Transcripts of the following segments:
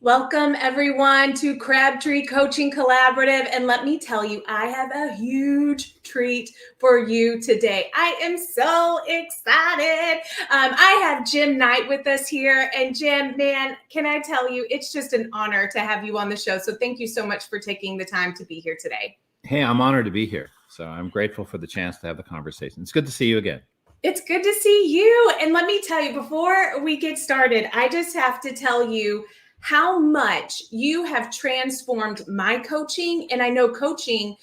Welcome, everyone, to Crabtree Coaching Collaborative. And let me tell you, I have a huge treat for you today. I am so excited. I have Jim Knight with us here. And Jim, man, can I tell you, it's just an honor to have you on the show. So thank you so much for taking the time to be here today. Hey, I'm honored to be here. So I'm grateful for the chance to have the conversation. It's good to see you again. It's good to see you. And let me tell you, before we get started, I just have to tell you how much you have transformed my coaching. And I know coaching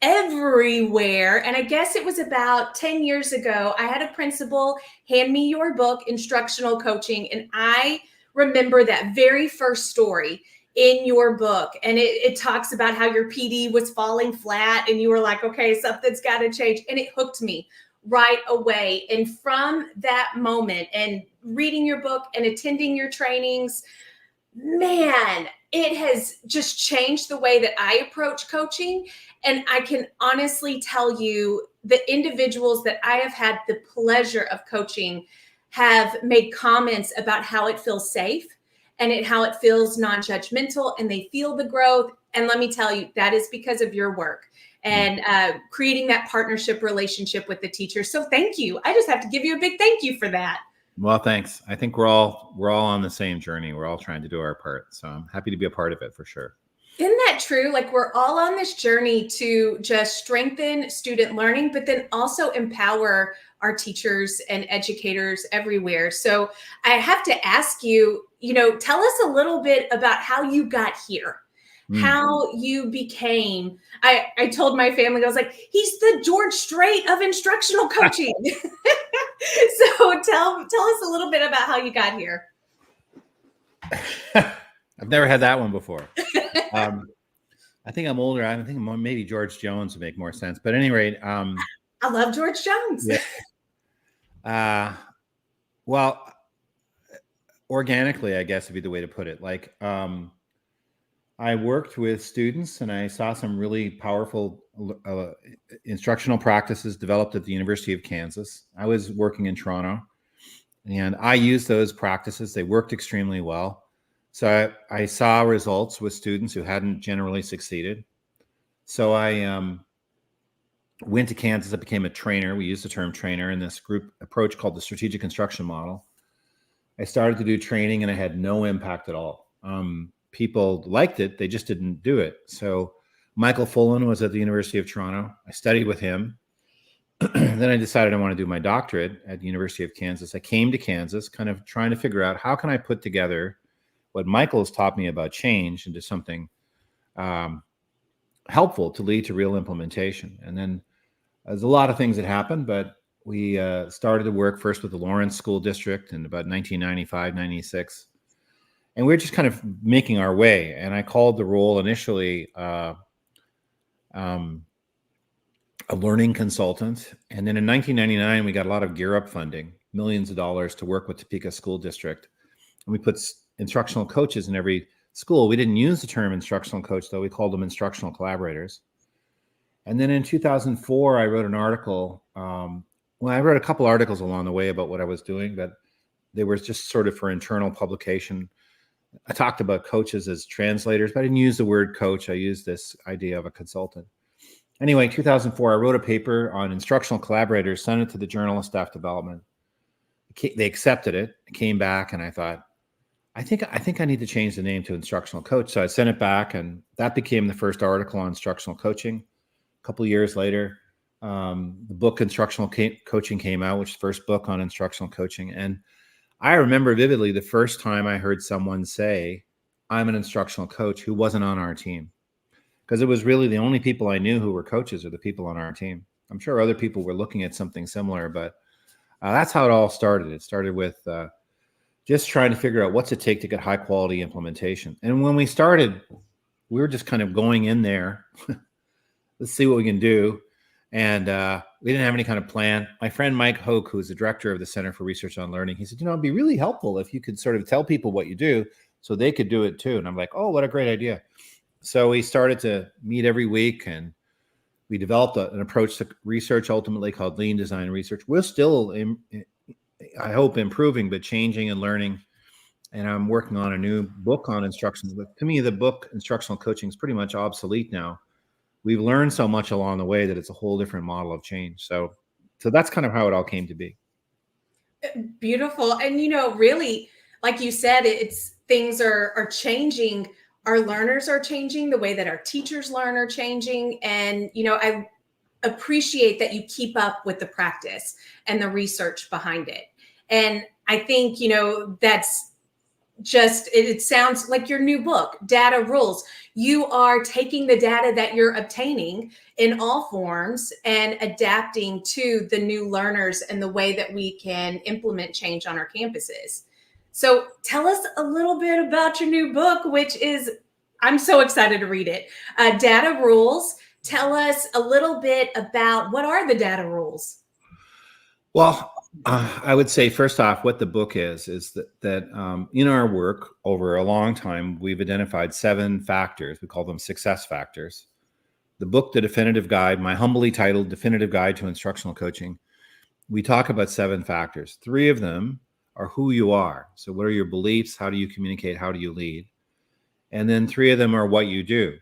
everywhere. And I guess it was about 10 years ago, I had a principal hand me your book, Instructional Coaching. And I remember that very first story in your book. And it talks about how your PD was falling flat. And you were like, okay, something's got to change. And it hooked me right away. And from that moment and reading your book and attending your trainings, man, it has just changed the way that I approach coaching. And I can honestly tell you the individuals that I have had the pleasure of coaching have made comments about how it feels safe and how it feels non-judgmental and they feel the growth. And let me tell you, that is because of your work and creating that partnership relationship with the teacher. So thank you. I just have to give you a big thank you for that. Well, thanks. I think we're all on the same journey. We're all trying to do our part. So I'm happy to be a part of it for sure. Isn't that true? Like we're all on this journey to just strengthen student learning, but then also empower our teachers and educators everywhere. So I have to ask you, tell us a little bit about how you got here. How you became, I told my family, I was like, he's the George Strait of instructional coaching. So tell us a little bit about how you got here. I've never had that one before. I think I'm older. I think maybe George Jones would make more sense. But at any rate, I love George Jones. Yeah. Well, organically, I guess would be the way to put it. Like, I worked with students and I saw some really powerful instructional practices developed at the University of Kansas. I was working in Toronto and I used those practices. They worked extremely well. So I saw results with students who hadn't generally succeeded. So I went to Kansas. I became a trainer. We used the term trainer in this group approach called the strategic instruction model. I started to do training and I had no impact at all. People liked it. They just didn't do it. So Michael Fullan was at the University of Toronto. I studied with him. Then I decided I want to do my doctorate at the University of Kansas. I came to Kansas kind of trying to figure out how can I put together what Michael has taught me about change into something helpful to lead to real implementation. And then there's a lot of things that happened, but we started to work first with the Lawrence School District in about 1995, 96. And we were just kind of making our way. And I called the role initially a learning consultant. And then in 1999, we got a lot of Gear Up funding, millions of dollars to work with Topeka School District. And we put instructional coaches in every school. We didn't use the term instructional coach, though. We called them instructional collaborators. And then in 2004, I wrote an article. I wrote a couple articles along the way about what I was doing, but they were just sort of for internal publication. I talked about coaches as translators, but I didn't use the word coach. I used this idea of a consultant. Anyway, in 2004, I wrote a paper on instructional collaborators, sent it to the Journal of Staff Development. They accepted it. I came back and I thought, I think I need to change the name to instructional coach. So I sent it back and that became the first article on instructional coaching. A couple of years later, the book Instructional Coaching came out, which is the first book on instructional coaching. And I remember vividly the first time I heard someone say, I'm an instructional coach who wasn't on our team. Because it was really the only people I knew who were coaches are the people on our team. I'm sure other people were looking at something similar, but that's how it all started. It started with just trying to figure out what's it take to get high quality implementation. And when we started, we were just kind of going in there. Let's see what we can do. And we didn't have any kind of plan. My friend Mike Hoke, who's the director of the Center for Research on Learning, he said, it'd be really helpful if you could sort of tell people what you do so they could do it too. And I'm like, oh, what a great idea. So we started to meet every week and we developed an approach to research ultimately called Lean Design Research. We're still, I hope, improving, but changing and learning. and I'm working on a new book on instructions. But to me, the book Instructional Coaching is pretty much obsolete now. We've learned so much along the way that it's a whole different model of change. So that's kind of how it all came to be. Beautiful. And, really, like you said, it's things are changing. Our learners are changing. The way that our teachers learn are changing. And, I appreciate that you keep up with the practice and the research behind it. And I think, that's just, it sounds like your new book, Data Rules. You are taking the data that you're obtaining in all forms and adapting to the new learners and the way that we can implement change on our campuses. So tell us a little bit about your new book, which is, I'm so excited to read it. Data Rules. Tell us a little bit about what are the data rules? Well, I would say first off, what the book is that in our work over a long time, we've identified 7 factors. We call them success factors. The book, The Definitive Guide, my humbly titled Definitive Guide to Instructional Coaching, we talk about 7 factors. 3 of them are who you are. So what are your beliefs? How do you communicate? How do you lead? And then 3 of them are what you do.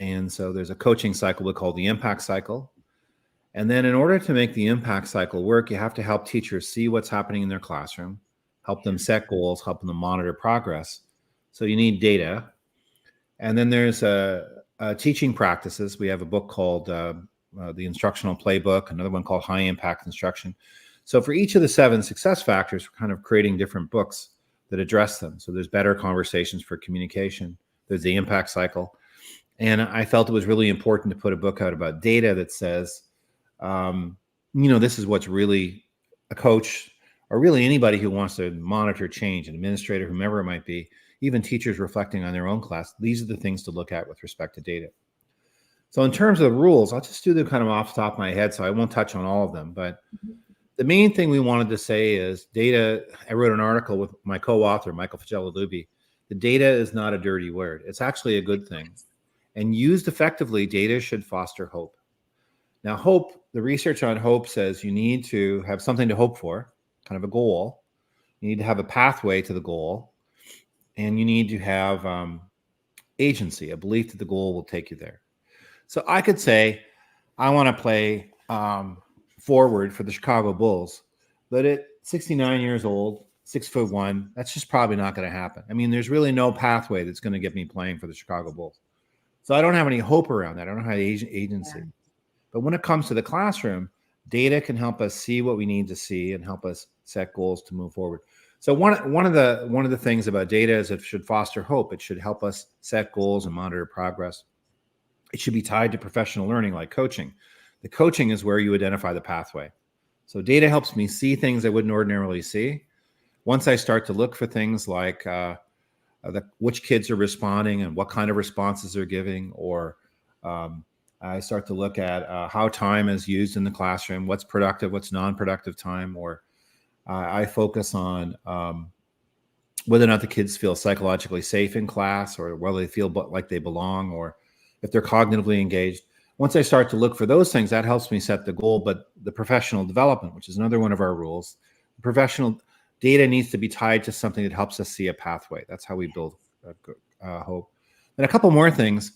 And so there's a coaching cycle we call the impact cycle. And then in order to make the impact cycle work, you have to help teachers see what's happening in their classroom, help them set goals, help them monitor progress. So you need data. And then there's teaching practices. We have a book called The Instructional Playbook, another one called High Impact Instruction. So for each of the 7 success factors, we're kind of creating different books that address them. So there's better conversations for communication. There's the impact cycle. And I felt it was really important to put a book out about data that says, this is what's really a coach or really anybody who wants to monitor change, an administrator, whomever it might be, even teachers reflecting on their own class. These are the things to look at with respect to data. So in terms of the rules, I'll just do them kind of off the top of my head, so I won't touch on all of them. But the main thing we wanted to say is data. I wrote an article with my co-author, Michael Fitzgerald-Luby. The data is not a dirty word. It's actually a good thing. And used effectively, data should foster hope. Now, hope, the research on hope says you need to have something to hope for, kind of a goal. You need to have a pathway to the goal. And you need to have agency, a belief that the goal will take you there. So I could say, I want to play forward for the Chicago Bulls, but at 69 years old, 6'1", that's just probably not going to happen. I mean, there's really no pathway that's going to get me playing for the Chicago Bulls. So I don't have any hope around that. I don't have agency. Yeah. But when it comes to the classroom, data can help us see what we need to see and help us set goals to move forward. So one of the things about data is it should foster hope. It should help us set goals and monitor progress. It should be tied to professional learning like coaching. The coaching is where you identify the pathway. So data helps me see things I wouldn't ordinarily see. Once I start to look for things like which kids are responding and what kind of responses they're giving, or I start to look at how time is used in the classroom, what's productive, what's non-productive time, or I focus on whether or not the kids feel psychologically safe in class, or whether they feel like they belong, or if they're cognitively engaged. Once I start to look for those things, that helps me set the goal. But the professional development, which is another one of our rules, professional data needs to be tied to something that helps us see a pathway. That's how we build hope. And a couple more things.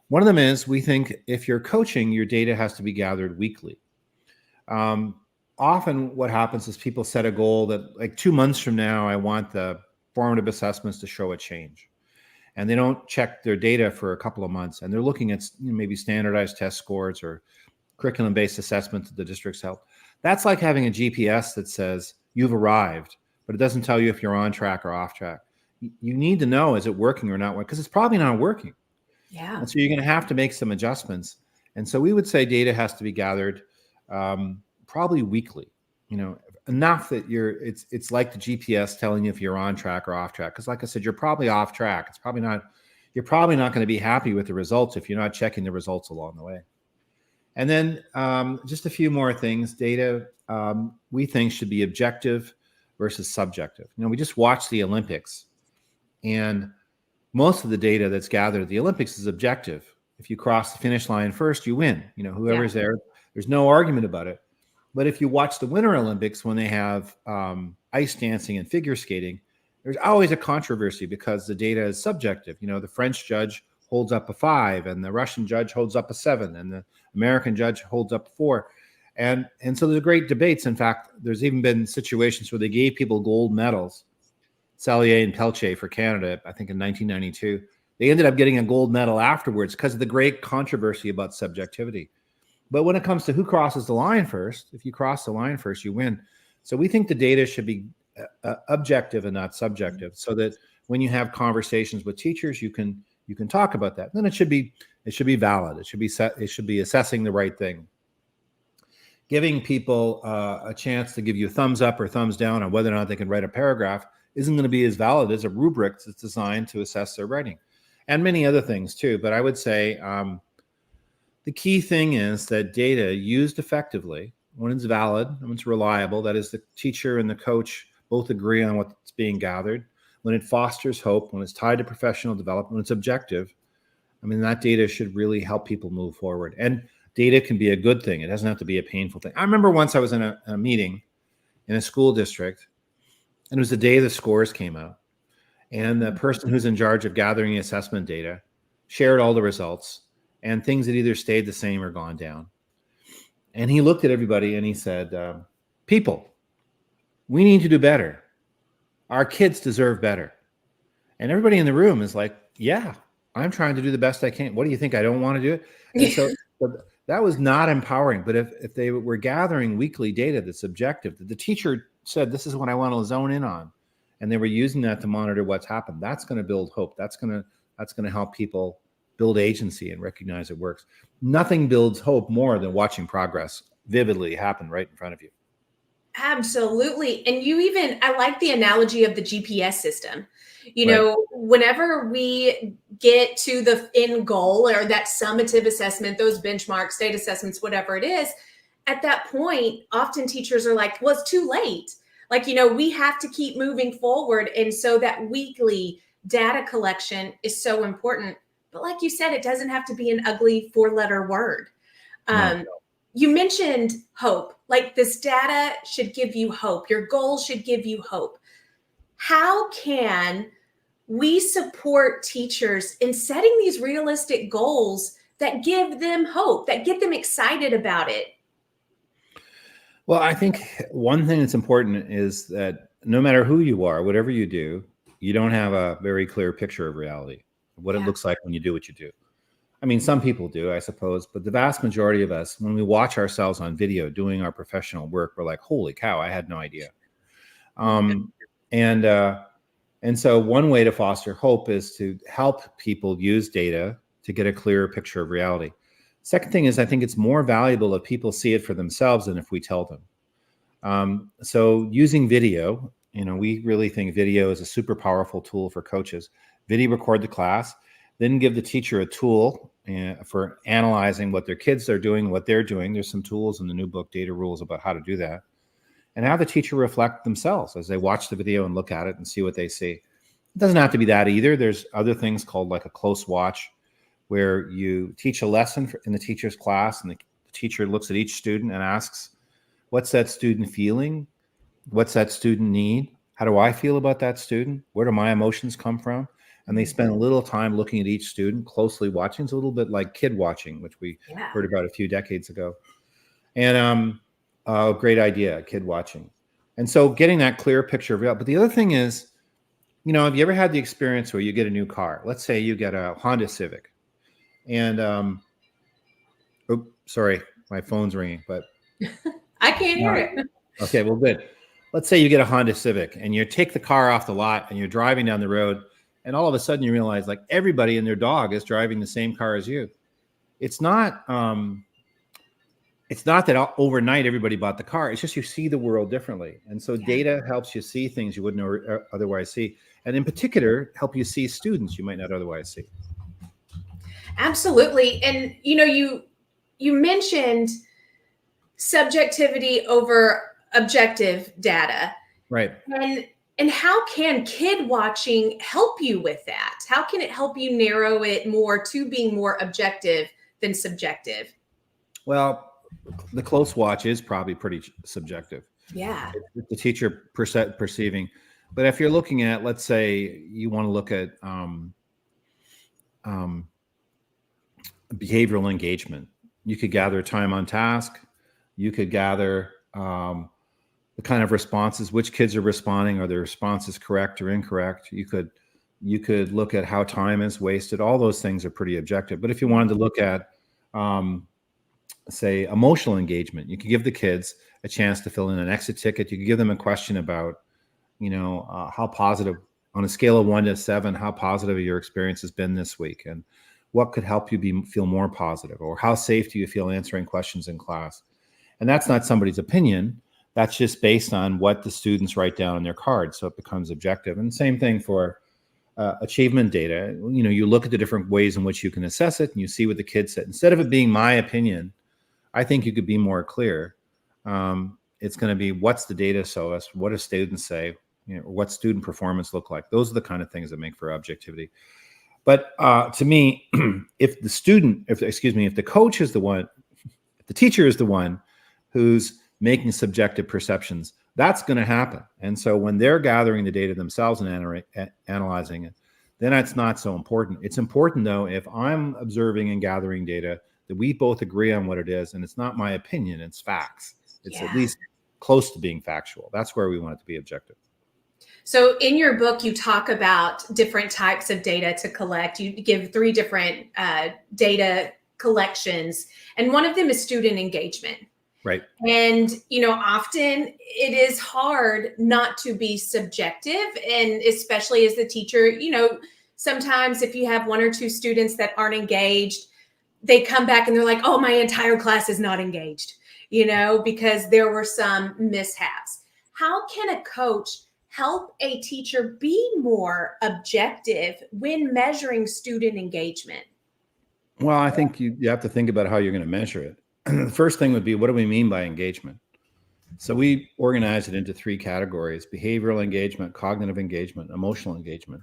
One of them is we think if you're coaching, your data has to be gathered weekly. Often what happens is people set a goal that like 2 months from now, I want the formative assessments to show a change. And they don't check their data for a couple of months. And they're looking at maybe standardized test scores or curriculum-based assessment that the district's help. That's like having a GPS that says you've arrived, but it doesn't tell you if you're on track or off track. You need to know, is it working or not? Because it's probably not working. Yeah. And so you're going to have to make some adjustments. And so we would say data has to be gathered probably weekly, enough that it's like the GPS telling you if you're on track or off track. Because like I said, you're probably off track. You're probably not going to be happy with the results if you're not checking the results along the way. And then just a few more things. Data, we think, should be objective versus subjective. We just watched the Olympics, and most of the data that's gathered at the Olympics is objective. If you cross the finish line first, you win. Whoever's there, there's no argument about it. But if you watch the Winter Olympics when they have ice dancing and figure skating, there's always a controversy because the data is subjective. The French judge holds up a 5, and the Russian judge holds up a 7, and the American judge holds up a 4. And so there's great debates. In fact, there's even been situations where they gave people gold medals, Salier and Pelche for Canada, I think in 1992. They ended up getting a gold medal afterwards because of the great controversy about subjectivity. But when it comes to who crosses the line first, if you cross the line first, you win. So we think the data should be objective and not subjective, so that when you have conversations with teachers, you can talk about that. Then it should be valid. It should be assessing the right thing. Giving people a chance to give you a thumbs up or thumbs down on whether or not they can write a paragraph isn't going to be as valid as a rubric that's designed to assess their writing, and many other things too. But I would say the key thing is that data used effectively, when it's valid, when it's reliable, that is the teacher and the coach both agree on what's being gathered, when it fosters hope, when it's tied to professional development, when it's objective, that data should really help people move forward. And data can be a good thing. It doesn't have to be a painful thing. I remember once I was in a meeting in a school district, and it was the day the scores came out. And the person who's in charge of gathering the assessment data shared all the results and things that either stayed the same or gone down. And he looked at everybody and he said, people, we need to do better. Our kids deserve better. And everybody in the room is like, yeah, I'm trying to do the best I can. What do you think? I don't want to do it? And so that was not empowering. But if they were gathering weekly data that's objective, that the teacher said, this is what I want to zone in on, and they were using that to monitor what's happened, that's going to build hope. That's going to help people build agency and recognize it works. Nothing builds hope more than watching progress vividly happen right in front of you. Absolutely. And I like the analogy of the GPS system. Right. Whenever we get to the end goal or that summative assessment, those benchmarks, state assessments, whatever it is, at that point, often teachers are like, well, it's too late. We have to keep moving forward. And so that weekly data collection is so important. But like you said, it doesn't have to be an ugly 4-letter word. No. You mentioned hope. Like, this data should give you hope. Your goals should give you hope. How can we support teachers in setting these realistic goals that give them hope, that get them excited about it? Well, I think one thing that's important is that no matter who you are, whatever you do, you don't have a very clear picture of reality, what it looks like when you do what you do. Some people do, I suppose, but the vast majority of us, when we watch ourselves on video doing our professional work, we're like, holy cow, I had no idea. And so one way to foster hope is to help people use data to get a clearer picture of reality. Second thing is, I think it's more valuable if people see it for themselves than if we tell them. So using video, we really think video is a super powerful tool for coaches. Video record the class, then give the teacher a tool for analyzing what their kids are doing, what they're doing. There's some tools in the new book, Data Rules, about how to do that. And have the teacher reflect themselves as they watch the video and look at it and see what they see. It doesn't have to be that either. There's other things called like a close watch, where you teach a lesson in the teacher's class, and the teacher looks at each student and asks, what's that student feeling? What's that student need? How do I feel about that student? Where do my emotions come from? And they spend a little time looking at each student, closely watching. It's a little bit like kid watching, which we heard about a few decades ago. And great idea, kid watching. And so getting that clear picture of reality. But the other thing is, have you ever had the experience where you get a new car? Let's say you get a Honda Civic. And sorry, my phone's ringing, but I can't hear it. Okay, well, good. Let's say you get a Honda Civic and you take the car off the lot and you're driving down the road, and all of a sudden you realize like everybody and their dog is driving the same car as you. It's not that overnight everybody bought the car. It's just you see the world differently. And so data helps you see things you wouldn't otherwise see. And in particular, help you see students you might not otherwise see. Absolutely. And, you mentioned subjectivity over objective data. Right. And how can kid watching help you with that? How can it help you narrow it more to being more objective than subjective? Well, the close watch is probably pretty subjective. Yeah. The teacher perceiving. But if you're looking at, let's say you want to look at behavioral engagement, you could gather time on task. You could gather the kind of responses, which kids are responding, are their responses correct or incorrect. You could look at how time is wasted. All those things are pretty objective. But if you wanted to look at say emotional engagement, you could give the kids a chance to fill in an exit ticket. You could give them a question about, how positive, on a scale of 1 to 7, how positive your experience has been this week, and what could help you feel more positive, or how safe do you feel answering questions in class? And that's not somebody's opinion. That's just based on what the students write down on their cards. So it becomes objective. And same thing for achievement data. You look at the different ways in which you can assess it, and you see what the kids said. Instead of it being my opinion, I think you could be more clear. It's going to be, what's the data show us? What do students say? What student performance look like? Those are the kind of things that make for objectivity. But to me, if the coach is the one, if the teacher is the one who's making subjective perceptions, that's going to happen. And so when they're gathering the data themselves and analyzing it, then it's not so important. It's important, though, if I'm observing and gathering data, that we both agree on what it is, and it's not my opinion, it's facts. It's at least close to being factual. That's where we want it to be objective. So in your book, you talk about different types of data to collect. You give 3 different data collections, and one of them is student engagement. Right. And, often it is hard not to be subjective. And especially as the teacher, sometimes if you have 1 or 2 students that aren't engaged, they come back and they're like, oh, my entire class is not engaged, because there were some mishaps. How can a coach help a teacher be more objective when measuring student engagement? Well, I think you have to think about how you're going to measure it. The first thing would be, what do we mean by engagement? So we organize it into 3 categories: behavioral engagement, cognitive engagement, emotional engagement.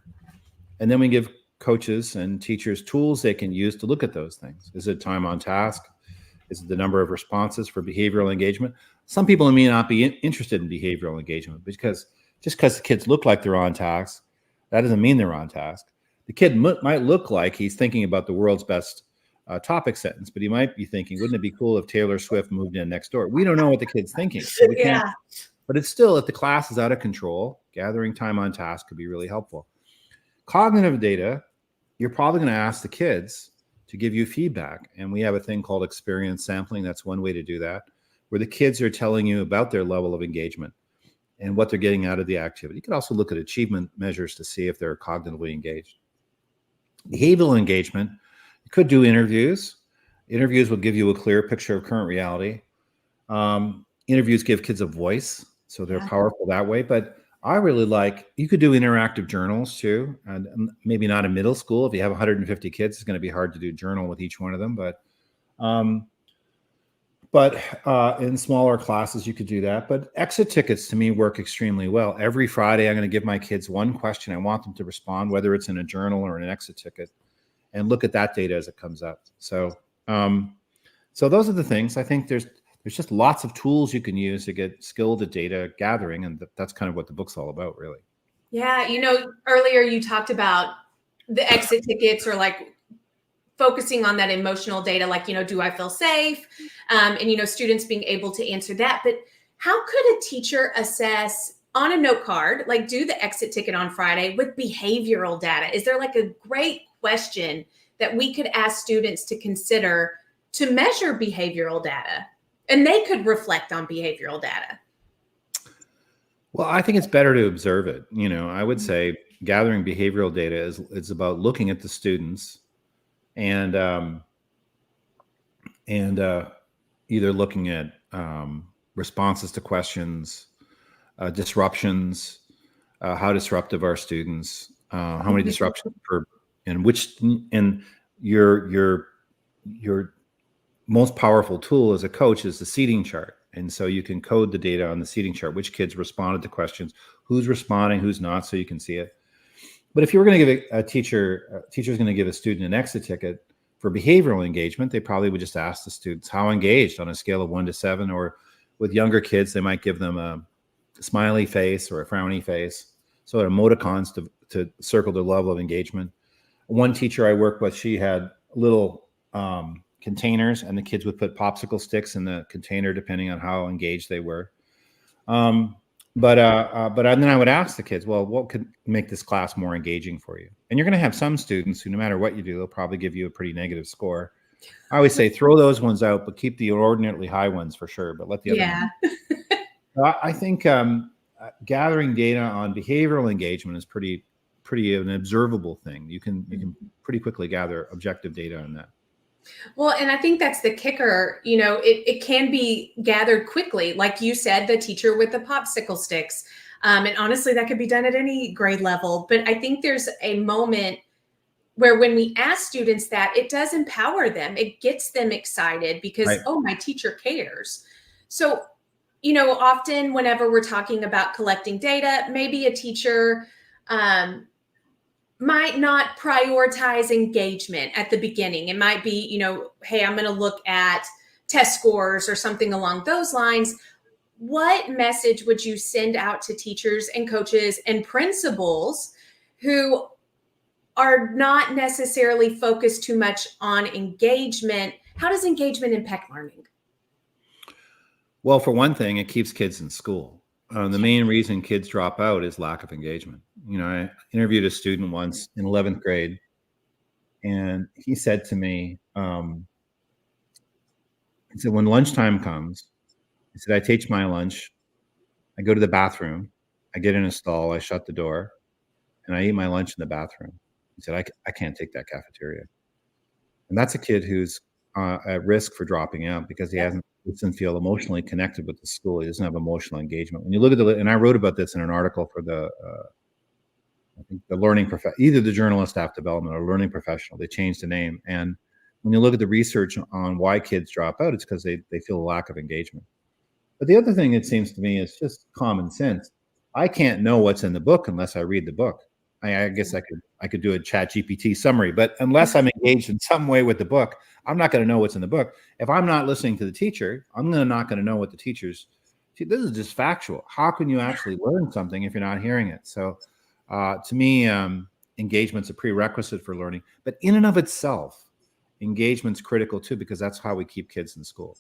And then we give coaches and teachers tools they can use to look at those things. Is it time on task? Is it the number of responses for behavioral engagement? Some people may not be interested in behavioral engagement, because just because the kids look like they're on task, that doesn't mean they're on task. The kid might look like he's thinking about the world's best topic sentence, but he might be thinking, wouldn't it be cool if Taylor Swift moved in next door? We don't know what the kid's thinking. So we can't, but it's still, if the class is out of control, gathering time on task could be really helpful. Cognitive data, you're probably going to ask the kids to give you feedback. And we have a thing called experience sampling. That's one way to do that, where the kids are telling you about their level of engagement and what they're getting out of the activity. You can also look at achievement measures to see if they're cognitively engaged. Behavioral engagement, you could do interviews. Interviews will give you a clear picture of current reality. Interviews give kids a voice, so they're powerful that way. But I really you could do interactive journals too, and maybe not in middle school. If you have 150 kids, it's going to be hard to do a journal with each one of them. But in smaller classes, you could do that. But exit tickets to me work extremely well. Every Friday, I'm going to give my kids 1 question. I want them to respond, whether it's in a journal or an exit ticket, and look at that data as it comes up. So those are the things. I think there's just lots of tools you can use to get skilled at data gathering, and that's kind of what the book's all about, really. Yeah, earlier you talked about the exit tickets, or focusing on that emotional data, do I feel safe? And students being able to answer that. But how could a teacher assess on a note card, do the exit ticket on Friday with behavioral data? Is there a great question that we could ask students to consider to measure behavioral data, and they could reflect on behavioral data? Well, I think it's better to observe it. I would say gathering behavioral data is about looking at the students and either looking at responses to questions, disruptions, how disruptive are students, how many disruptions per, and your most powerful tool as a coach is the seating chart. And so you can code the data on the seating chart, which kids responded to questions, who's responding, who's not, so you can see it. But if you were going to give a teacher's going to give a student an exit ticket for behavioral engagement, they probably would just ask the students how engaged on a scale of 1 to 7, or with younger kids, they might give them a smiley face or a frowny face. So emoticons to circle the level of engagement. One teacher I worked with, she had little containers, and the kids would put popsicle sticks in the container depending on how engaged they were. But then I would ask the kids, well, what could make this class more engaging for you? And you're going to have some students who, no matter what you do, they'll probably give you a pretty negative score. I always say throw those ones out, but keep the inordinately high ones for sure. But let the other ones. I think gathering data on behavioral engagement is pretty an observable thing. You can pretty quickly gather objective data on that. Well, and I think that's the kicker. It can be gathered quickly. Like you said, the teacher with the popsicle sticks. And honestly, that could be done at any grade level. But I think there's a moment where when we ask students that, it does empower them. It gets them excited because, right. Oh, my teacher cares. So, often whenever we're talking about collecting data, maybe a teacher might not prioritize engagement at the beginning. It might be, hey, I'm going to look at test scores or something along those lines. What message would you send out to teachers and coaches and principals who are not necessarily focused too much on engagement? How does engagement impact learning? Well, for one thing, it keeps kids in school. The main reason kids drop out is lack of engagement. I interviewed a student once in 11th grade, and he said to me, he said, when lunchtime comes, he said, I teach my lunch, I go to the bathroom, I get in a stall, I shut the door, and I eat my lunch in the bathroom. He said, I can't take that cafeteria. And that's a kid who's at risk for dropping out because he doesn't feel emotionally connected with the school. He doesn't have emotional engagement. When you look at and I wrote about this in an article for I think the learning either the Journal of Staff Development or Learning Professional. They changed the name. And when you look at the research on why kids drop out, it's because they feel a lack of engagement. But the other thing, it seems to me, is just common sense. I can't know what's in the book unless I read the book. I guess I could do a ChatGPT summary, but unless I'm engaged in some way with the book, I'm not going to know what's in the book. If I'm not listening to the teacher, I'm not going to know what the teacher's. This is just factual. How can you actually learn something if you're not hearing it? So, to me, engagement's a prerequisite for learning. But in and of itself, engagement's critical too, because that's how we keep kids in school.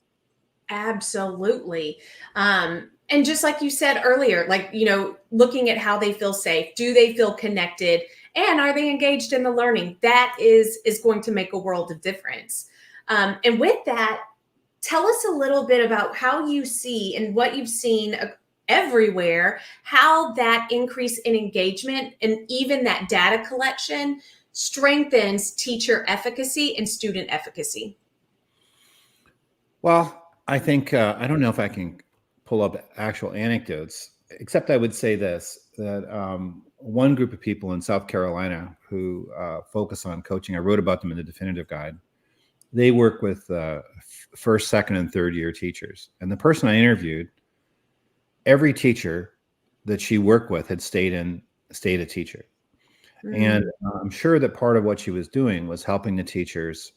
Absolutely. And just like you said earlier, looking at how they feel safe, do they feel connected, and are they engaged in the learning? That is going to make a world of difference. And with that, tell us a little bit about how you see and what you've seen everywhere, how that increase in engagement and even that data collection strengthens teacher efficacy and student efficacy. Well, I think, I don't know if I can pull up actual anecdotes, except I would say this, that one group of people in South Carolina who focus on coaching, I wrote about them in the definitive guide. They work with first, second, and third year teachers. And the person I interviewed, every teacher that she worked with had stayed a teacher. Mm-hmm. And I'm sure that part of what she was doing was helping the teachers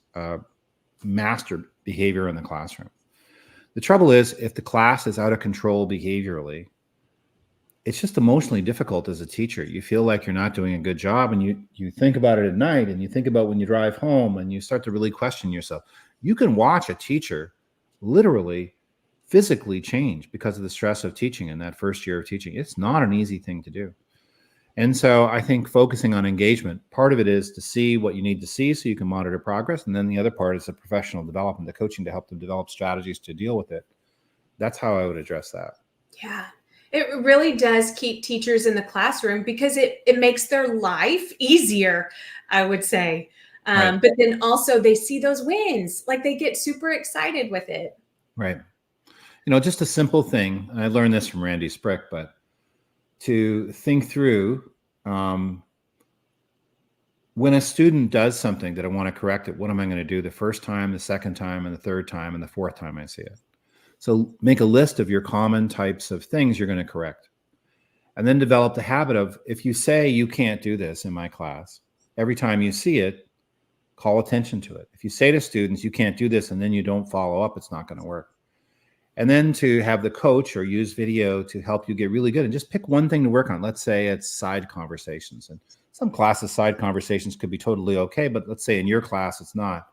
master behavior in the classroom. The trouble is, if the class is out of control behaviorally, it's just emotionally difficult as a teacher. You feel like you're not doing a good job, and you think about it at night, and you think about when you drive home, and you start to really question yourself. You can watch a teacher literally physically change because of the stress of teaching in that first year of teaching. It's not an easy thing to do. And so I think focusing on engagement, part of it is to see what you need to see so you can monitor progress. And then the other part is the professional development, the coaching to help them develop strategies to deal with it. That's how I would address that. Yeah, it really does keep teachers in the classroom because it makes their life easier, I would say. Right. But then also they see those wins, like they get super excited with it. Right. Just a simple thing. I learned this from Randy Sprick, but to think through when a student does something that I want to correct it, what am I going to do the first time, the second time, and the third time, and the fourth time I see it? So make a list of your common types of things you're going to correct. And then develop the habit of, if you say you can't do this in my class, every time you see it, call attention to it. If you say to students, you can't do this, and then you don't follow up, it's not going to work. And then to have the coach or use video to help you get really good and just pick one thing to work on. Let's say it's side conversations. And some classes, side conversations could be totally okay, but let's say in your class it's not.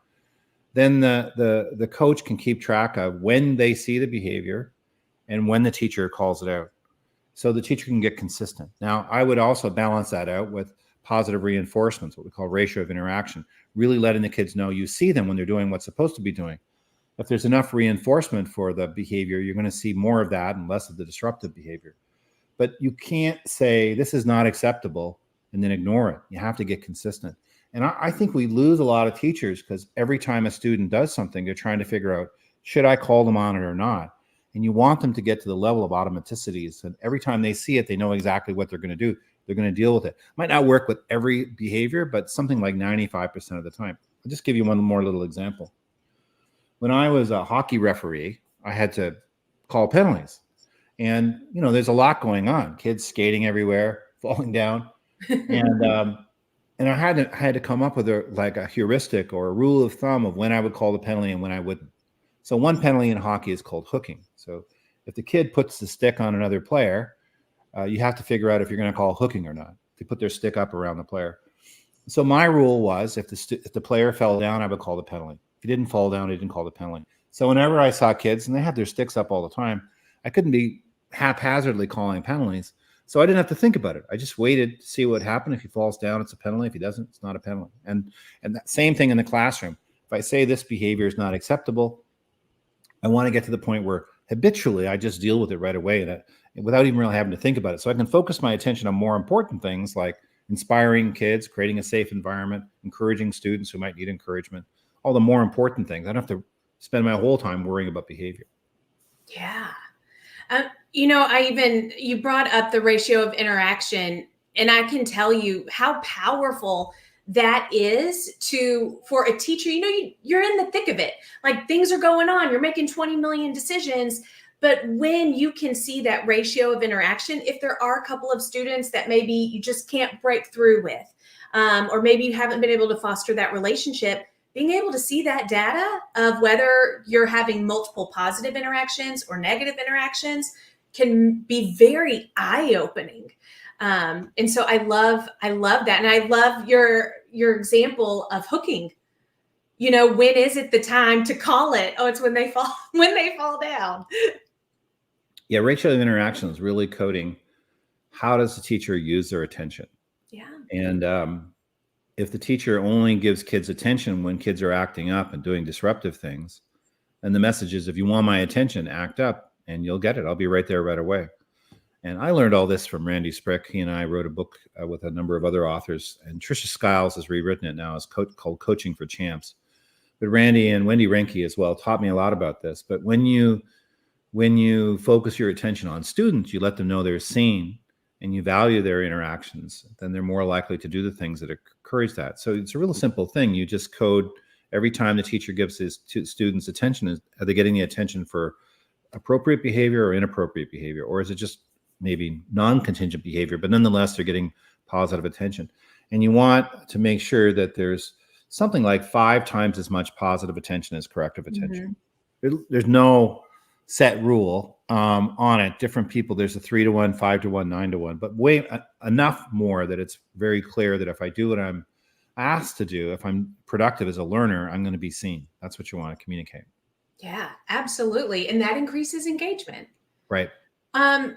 Then the coach can keep track of when they see the behavior and when the teacher calls it out. So the teacher can get consistent. Now, I would also balance that out with positive reinforcements, what we call ratio of interaction, really letting the kids know you see them when they're doing what's supposed to be doing. If there's enough reinforcement for the behavior, you're going to see more of that and less of the disruptive behavior. But you can't say this is not acceptable and then ignore it. You have to get consistent. And I think we lose a lot of teachers because every time a student does something, they're trying to figure out, should I call them on it or not? And you want them to get to the level of automaticities. And every time they see it, they know exactly what they're going to do. They're going to deal with it. Might not work with every behavior, but something like 95% of the time. I'll just give you one more little example. When I was a hockey referee, I had to call penalties. And, there's a lot going on. Kids skating everywhere, falling down. And I had to come up with a heuristic or a rule of thumb of when I would call the penalty and when I wouldn't. So one penalty in hockey is called hooking. So if the kid puts the stick on another player, you have to figure out if you're going to call hooking or not. They put their stick up around the player. So my rule was if the player fell down, I would call the penalty. If he didn't fall down, I didn't call the penalty. So whenever I saw kids, and they had their sticks up all the time, I couldn't be haphazardly calling penalties. So I didn't have to think about it. I just waited to see what happened. If he falls down, it's a penalty. If he doesn't, it's not a penalty. And that same thing in the classroom. If I say this behavior is not acceptable, I want to get to the point where habitually I just deal with it right away and without even really having to think about it. So I can focus my attention on more important things like inspiring kids, creating a safe environment, encouraging students who might need encouragement, all the more important things. I don't have to spend my whole time worrying about behavior. Yeah. You brought up the ratio of interaction, and I can tell you how powerful that is for a teacher. You're in the thick of it. Like things are going on. You're making 20 million decisions. But when you can see that ratio of interaction, if there are a couple of students that maybe you just can't break through with, or maybe you haven't been able to foster that relationship, being able to see that data of whether you're having multiple positive interactions or negative interactions can be very eye-opening. And so I love that. And I love your example of hooking. When is it the time to call it? Oh, it's when they fall down. Yeah, ratio of interaction is really coding how does the teacher use their attention. Yeah. And if the teacher only gives kids attention when kids are acting up and doing disruptive things, then the message is, if you want my attention, act up and you'll get it. I'll be right there right away. And I learned all this from Randy Sprick. He and I wrote a book with a number of other authors, and Tricia Skiles has rewritten it now. It's called Coaching for Champs. But Randy and Wendy Renke as well taught me a lot about this. But when you focus your attention on students, you let them know they're seen and you value their interactions, then they're more likely to do the things that encourage that. So it's a real simple thing. You just code every time the teacher gives his students attention. Are they getting the attention for appropriate behavior or inappropriate behavior? Or is it just maybe non-contingent behavior, but nonetheless, they're getting positive attention? And you want to make sure that there's something like 5 times as much positive attention as corrective attention. Mm-hmm. There's no set rule on it. Different people, there's a 3-to-1, 5-to-1, 9-to-1, but enough more that it's very clear that if I do what I'm asked to do, if I'm productive as a learner, I'm going to be seen. That's what you want to communicate. Yeah, absolutely. And that increases engagement. Right.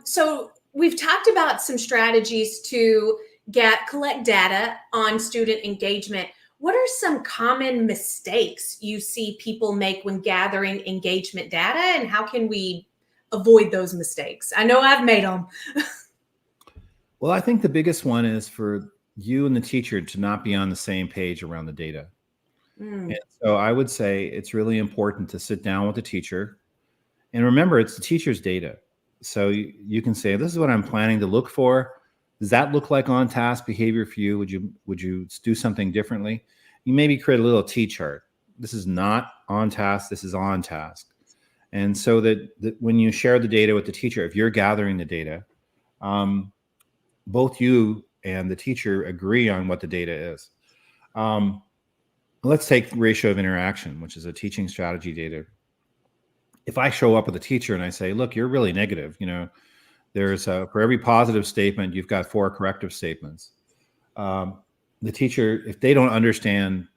So we've talked about some strategies to collect data on student engagement. What are some common mistakes you see people make when gathering engagement data, and how can we avoid those mistakes? I know I've made them. Well, I think the biggest one is for you and the teacher to not be on the same page around the data. And so I would say it's really important to sit down with the teacher and remember it's the teacher's data. So you can say, this is what I'm planning to look for. Does that look like on-task behavior for you? Would you do something differently? You maybe create a little T-chart. This is not on task. This is on task. And so that when you share the data with the teacher, if you're gathering the data, both you and the teacher agree on what the data is. Let's take ratio of interaction, which is a teaching strategy data. if I show up with a teacher and I say, look, you're really negative, there's for every positive statement, you've got 4 corrective statements. The teacher, if they don't understand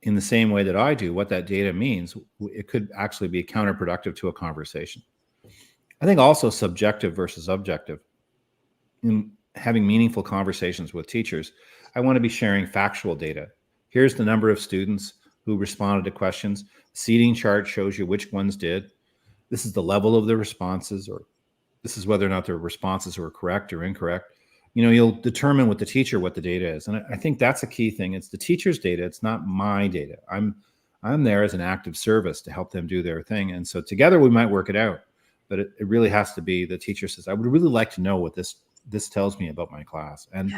in the same way that I do what that data means, it could actually be counterproductive to a conversation. I think also subjective versus objective. In having meaningful conversations with teachers, I want to be sharing factual data. Here's the number of students who responded to questions. Seating chart shows you which ones did. This is the level of the responses, or this is whether or not their responses were correct or incorrect. You'll determine with the teacher what the data is. And I think that's a key thing. It's the teacher's data. It's not my data. I'm there as an active service to help them do their thing. And so together we might work it out, but it really has to be the teacher says, I would really like to know what this tells me about my class. And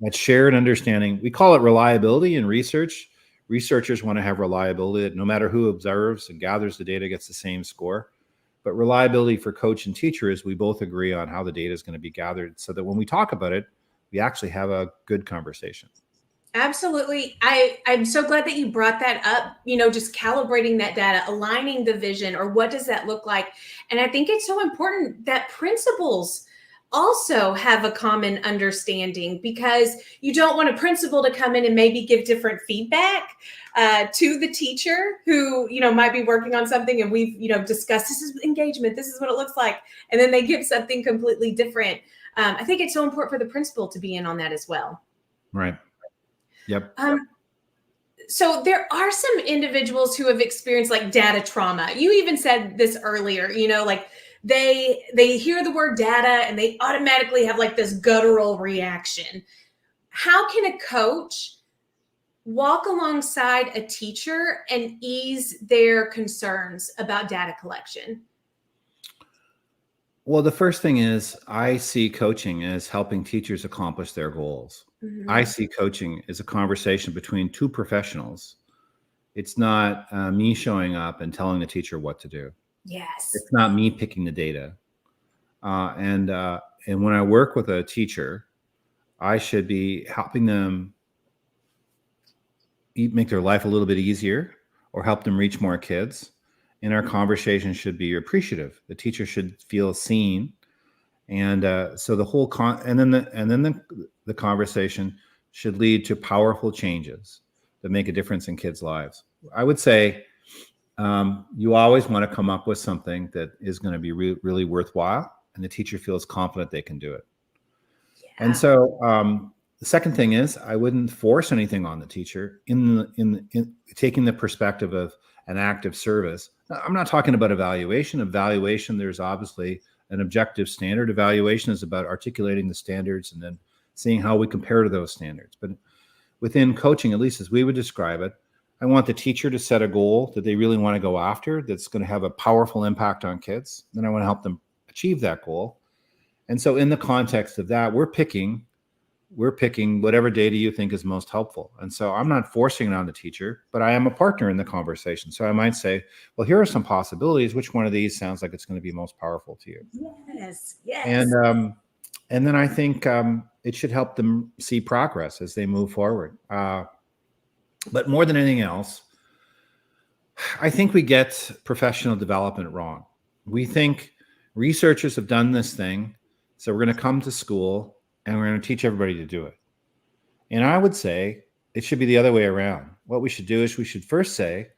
that shared understanding, we call it reliability in research. Researchers want to have reliability that no matter who observes and gathers the data gets the same score. But reliability for coach and teacher is we both agree on how the data is going to be gathered so that when we talk about it, we actually have a good conversation. Absolutely. I'm so glad that you brought that up, just calibrating that data, aligning the vision, or what does that look like? And I think it's so important that principals also have a common understanding, because you don't want a principal to come in and maybe give different feedback to the teacher who, might be working on something, and we've, discussed this is engagement, this is what it looks like, and then they give something completely different. I think it's so important for the principal to be in on that as well. Right. Yep. So there are some individuals who have experienced like data trauma. You even said this earlier, like they hear the word data and they automatically have like this guttural reaction. How can a coach walk alongside a teacher and ease their concerns about data collection? Well, the first thing is I see coaching as helping teachers accomplish their goals. Mm-hmm. I see coaching as a conversation between 2 professionals. It's not me showing up and telling the teacher what to do. Yes. It's not me picking the data. And when I work with a teacher, I should be helping them make their life a little bit easier or help them reach more kids. And our conversation should be appreciative. The teacher should feel seen. And so the whole the conversation should lead to powerful changes that make a difference in kids' lives. I would say you always want to come up with something that is going to be really worthwhile, and the teacher feels confident they can do it. Yeah. And so the second thing is I wouldn't force anything on the teacher in taking the perspective of an active service. I'm not talking about evaluation. Evaluation, there's obviously an objective standard. Evaluation is about articulating the standards and then seeing how we compare to those standards. But within coaching, at least as we would describe it, I want the teacher to set a goal that they really want to go after that's going to have a powerful impact on kids. Then I want to help them achieve that goal. And so in the context of that, we're picking whatever data you think is most helpful. And so I'm not forcing it on the teacher, but I am a partner in the conversation. So I might say, well, here are some possibilities. Which one of these sounds like it's going to be most powerful to you? Yes. And then I think it should help them see progress as they move forward. But more than anything else, I think we get professional development wrong. We think researchers have done this thing, so we're going to come to school and we're going to teach everybody to do it. And I would say it should be the other way around. What we should do is we should first say,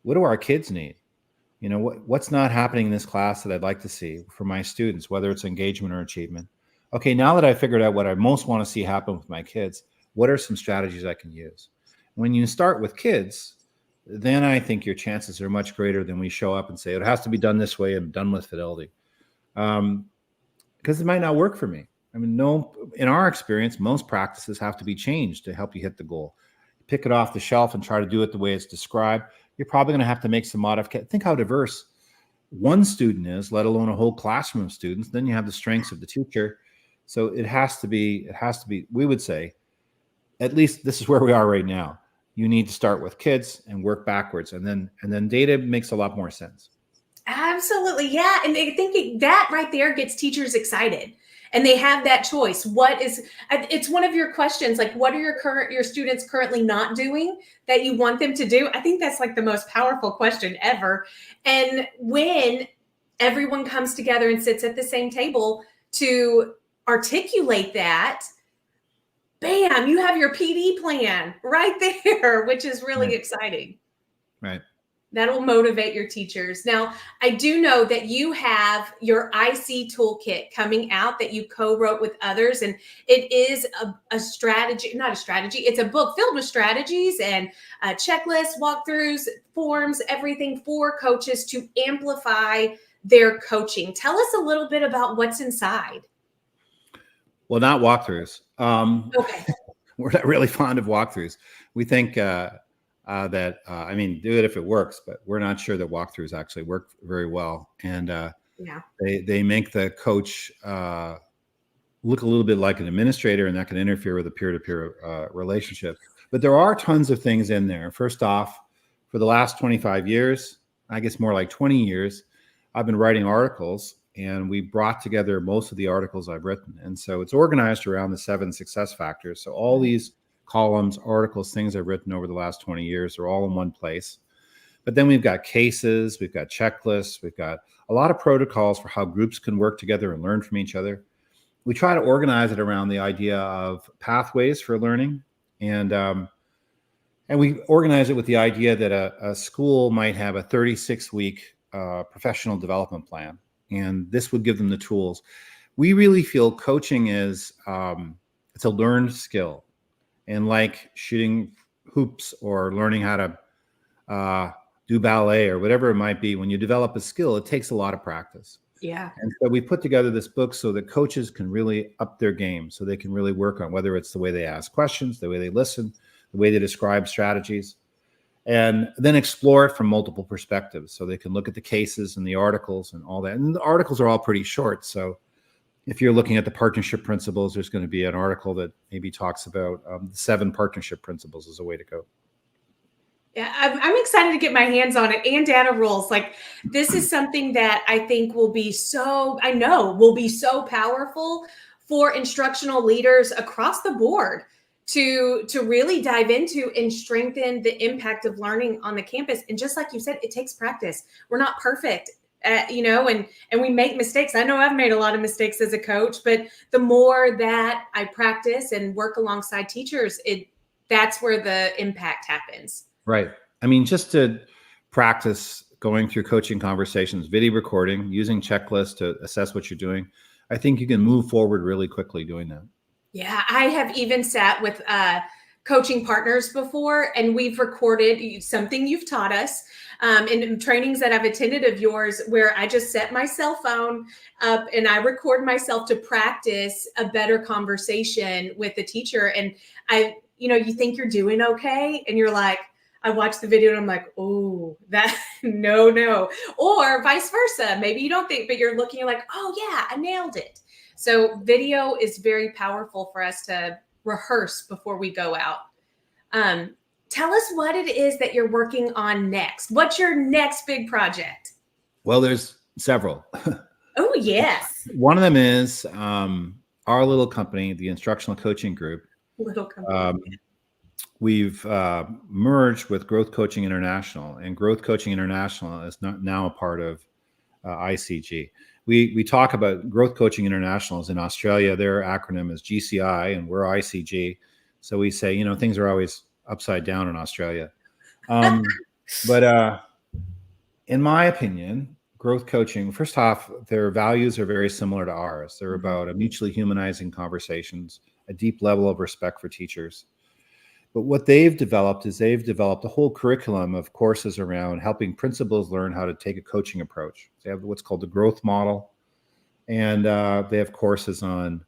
what do our kids need? What's not happening in this class that I'd like to see for my students, whether it's engagement or achievement? Okay, now that I figured out what I most want to see happen with my kids, what are some strategies I can use? When you start with kids, then I think your chances are much greater than we show up and say, it has to be done this way and done with fidelity. Because it might not work for me. In our experience, most practices have to be changed to help you hit the goal. Pick it off the shelf and try to do it the way it's described. You're probably going to have to make some modifications. Think how diverse one student is, let alone a whole classroom of students. Then you have the strengths of the teacher. So it has to be, we would say, at least this is where we are right now. You need to start with kids and work backwards. And then data makes a lot more sense. Absolutely. Yeah. And I think that right there gets teachers excited. And they have that choice. It's one of your questions, like, what are your students currently not doing that you want them to do? I think that's like the most powerful question ever. And when everyone comes together and sits at the same table to articulate that, bam, you have your PD plan right there, which is really exciting. Right. That'll motivate your teachers. Now, I do know that you have your IC toolkit coming out that you co-wrote with others, and it is a strategy, not a strategy, it's a book filled with strategies and checklists, walkthroughs, forms, everything for coaches to amplify their coaching. Tell us a little bit about what's inside. Well, not walkthroughs. Okay. We're not really fond of walkthroughs. We think that I mean, do it if it works, but we're not sure that walkthroughs actually work very well. And they make the coach look a little bit like an administrator, and that can interfere with a peer-to-peer relationship. But there are tons of things in there. First off, for the last 25 years, I guess more like 20 years, I've been writing articles, and we brought together most of the articles I've written. And so it's organized around the 7 success factors. So all these columns, articles, things I've written over the last 20 years are all in one place. But then we've got cases, we've got checklists, we've got a lot of protocols for how groups can work together and learn from each other. We try to organize it around the idea of pathways for learning. And we organize it with the idea that a school might have a 36-week professional development plan. And this would give them the tools. We really feel coaching is, it's a learned skill. And like shooting hoops or learning how to do ballet or whatever it might be, when you develop a skill, it takes a lot of practice. Yeah. And so we put together this book so that coaches can really up their game, so they can really work on whether it's the way they ask questions, the way they listen, the way they describe strategies, and then explore it from multiple perspectives. So they can look at the cases and the articles and all that. And the articles are all pretty short. So if you're looking at the partnership principles, there's going to be an article that maybe talks about the 7 partnership principles as a way to go. Yeah, I'm excited to get my hands on it, and data rules. Like, this is something that I think will be so powerful for instructional leaders across the board to really dive into and strengthen the impact of learning on the campus. And just like you said, it takes practice. We're not perfect. And we make mistakes. I know I've made a lot of mistakes as a coach, but the more that I practice and work alongside teachers, that's where the impact happens. Right. I mean, just to practice going through coaching conversations, video recording, using checklists to assess what you're doing, I think you can move forward really quickly doing that. Yeah, I have even sat with coaching partners before, and we've recorded something you've taught us in trainings that I've attended of yours, where I just set my cell phone up and I record myself to practice a better conversation with the teacher. And you think you're doing okay, and you're like, I watch the video and I'm like, oh, that no. Or vice versa. Maybe you don't think, but you're looking, you're like, oh yeah, I nailed it. So video is very powerful for us to rehearse before we go out. Tell us what it is that you're working on next. What's your next big project? Well, there's several. Oh, yes. One of them is our little company, the Instructional Coaching Group. Little company. We've merged with Growth Coaching International, and Growth Coaching International is now a part of ICG. We talk about Growth Coaching International is in Australia. Their acronym is GCI, and we're ICG. So we say, things are always upside down in Australia. But in my opinion, Growth Coaching, first off, their values are very similar to ours. They're about a mutually humanizing conversations, a deep level of respect for teachers. But what they've developed is they've developed a whole curriculum of courses around helping principals learn how to take a coaching approach. They have what's called the growth model. And they have courses on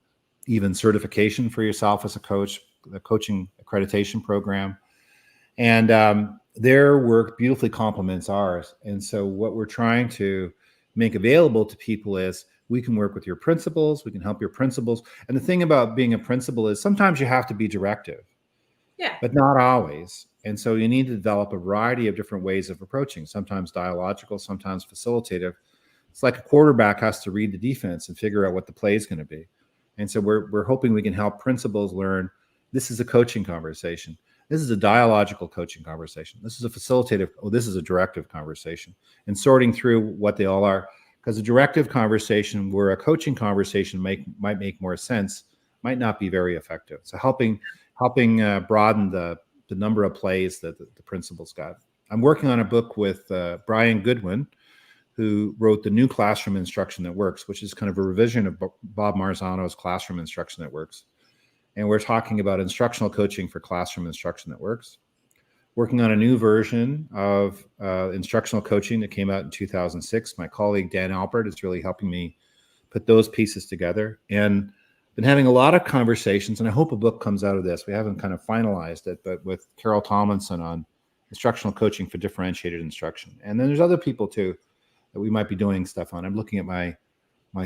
even certification for yourself as a coach, the coaching accreditation program. And their work beautifully complements ours. And so what we're trying to make available to people is we can work with your principals, we can help your principals. And the thing about being a principal is sometimes you have to be directive. Yeah. But not always. And so you need to develop a variety of different ways of approaching, sometimes dialogical, sometimes facilitative. It's like a quarterback has to read the defense and figure out what the play is going to be. And so we're hoping we can help principals learn this is a coaching conversation. This is a dialogical coaching conversation. This is a facilitative, this is a directive conversation. And sorting through what they all are. because a directive conversation where a coaching conversation might make more sense might not be very effective. So helping broaden the number of plays that the principals got. I'm working on a book with Brian Goodwin, who wrote The New Classroom Instruction That Works, which is kind of a revision of Bob Marzano's Classroom Instruction That Works. And we're talking about instructional coaching for classroom instruction that works. Working on a new version of instructional coaching that came out in 2006. My colleague Dan Albert is really helping me put those pieces together, and been having a lot of conversations, and I hope a book comes out of this. We haven't kind of finalized it, but with Carol Tomlinson on instructional coaching for differentiated instruction. And then there's other people too that we might be doing stuff on. I'm looking at my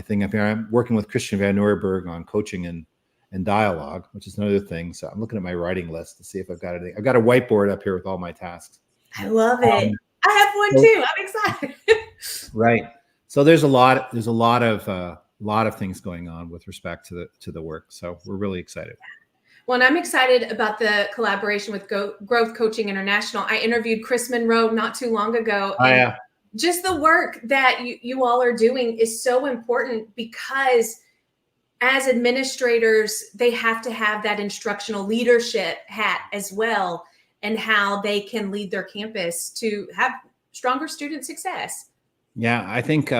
thing up here. I'm working with Christian Van Neuerberg on coaching and dialogue, which is another thing. So I'm looking at my writing list to see if I've got anything. I've got a whiteboard up here with all my tasks. I love it. I have one too. I'm excited. Right. So there's a lot of things going on with respect to the work. So we're really excited. Well, and I'm excited about the collaboration with Growth Coaching International. I interviewed Chris Monroe not too long ago. And just the work that you all are doing is so important, because as administrators, they have to have that instructional leadership hat as well, and how they can lead their campus to have stronger student success. Yeah, I think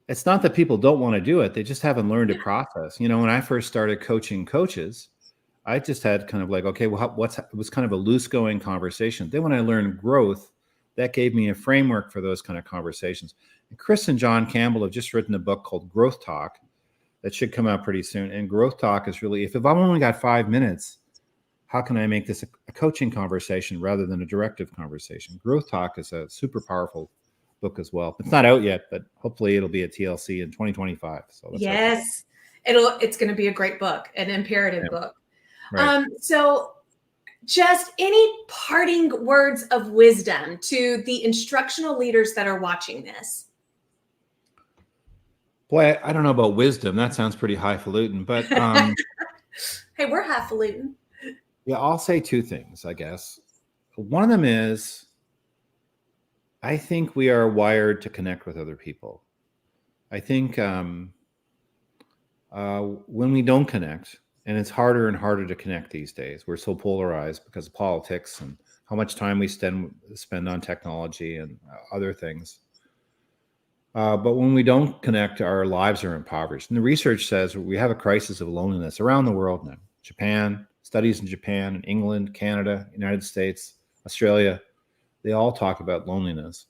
it's not that people don't want to do it. They just haven't learned a process. When I first started coaching coaches, I just had kind of like, okay, well, it was kind of a loose going conversation. Then when I learned growth, that gave me a framework for those kind of conversations. And Chris and John Campbell have just written a book called Growth Talk that should come out pretty soon. And Growth Talk is really, if I've only got 5 minutes, how can I make this a coaching conversation rather than a directive conversation? Growth Talk is a super powerful book as well. It's not out yet, but hopefully it'll be a TLC in 2025. So yes, it's going to be a great book, an imperative book. Right. So just any parting words of wisdom to the instructional leaders that are watching this? Boy, I don't know about wisdom. That sounds pretty highfalutin, but hey, we're highfalutin. Yeah, I'll say two things, I guess. One of them is, I think we are wired to connect with other people. I think when we don't connect, and it's harder and harder to connect these days, we're so polarized because of politics and how much time we spend on technology and other things. But when we don't connect, our lives are impoverished. And the research says we have a crisis of loneliness around the world now. Japan, studies in Japan, in England, Canada, United States, Australia, they all talk about loneliness.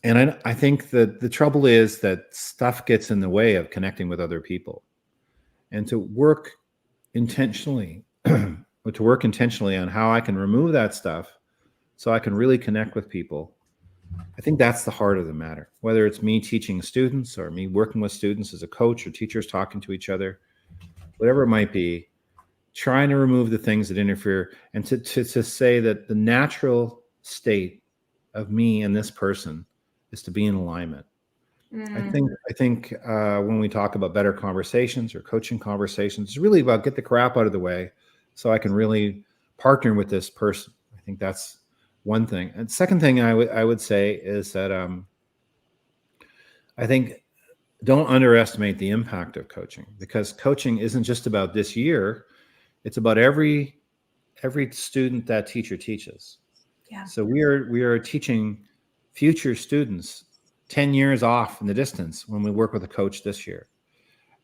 And I think that the trouble is that stuff gets in the way of connecting with other people. And to work intentionally, on how I can remove that stuff so I can really connect with people, I think that's the heart of the matter. Whether it's me teaching students or me working with students as a coach or teachers talking to each other, whatever it might be, trying to remove the things that interfere, and to say that the natural state of me and this person is to be in alignment. I think when we talk about better conversations or coaching conversations, it's really about get the crap out of the way so I can really partner with this person. I think that's one thing. And second thing I would say is that I think don't underestimate the impact of coaching, because coaching isn't just about this year. It's about every student that teacher teaches. Yeah. So we are teaching future students 10 years off in the distance when we work with a coach this year.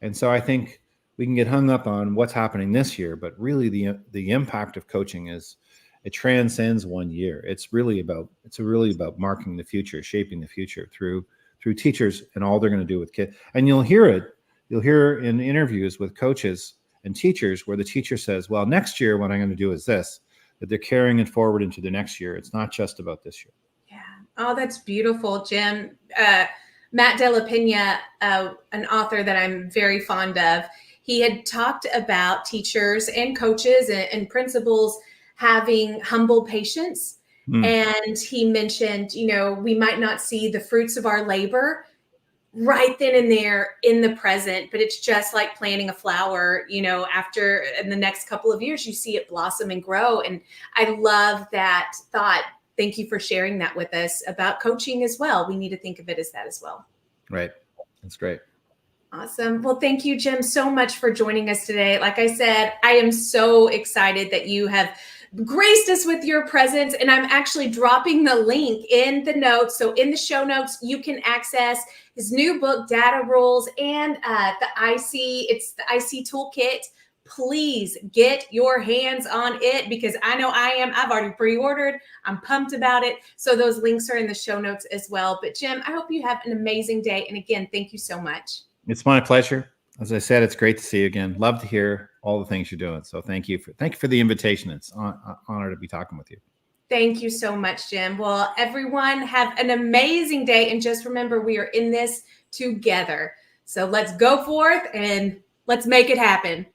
And so I think we can get hung up on what's happening this year, but really the impact of coaching is it transcends 1 year. It's really about marking the future, shaping the future through teachers and all they're going to do with kids. And you'll hear in interviews with coaches and teachers where the teacher says, well, next year what I'm going to do is this, that they're carrying it forward into the next year. It's not just about this year. Yeah. Oh, that's beautiful, Jim. Matt Della Pena, an author that I'm very fond of, he had talked about teachers and coaches and principals having humble patience. And he mentioned, we might not see the fruits of our labor right then and there in the present, but it's just like planting a flower, after in the next couple of years, you see it blossom and grow. And I love that thought thank you for sharing that with us about coaching as well. We need to think of it as that as well. Right. That's great. Awesome. Well, thank you, Jim, so much for joining us today. Like I said, I am so excited that you have graced us with your presence, and I'm actually dropping the link in the notes. So in the show notes, you can access his new book, Data Rules, and it's the IC Toolkit. Please get your hands on it, because I know I am. I've already pre-ordered. I'm pumped about it. So those links are in the show notes as well. But Jim, I hope you have an amazing day. And again, thank you so much. It's my pleasure. As I said, it's great to see you again. Love to hear all the things you're doing. So thank you for the invitation. It's an honor to be talking with you. Thank you so much, Jim. Well, everyone have an amazing day. And just remember, we are in this together. So let's go forth and let's make it happen.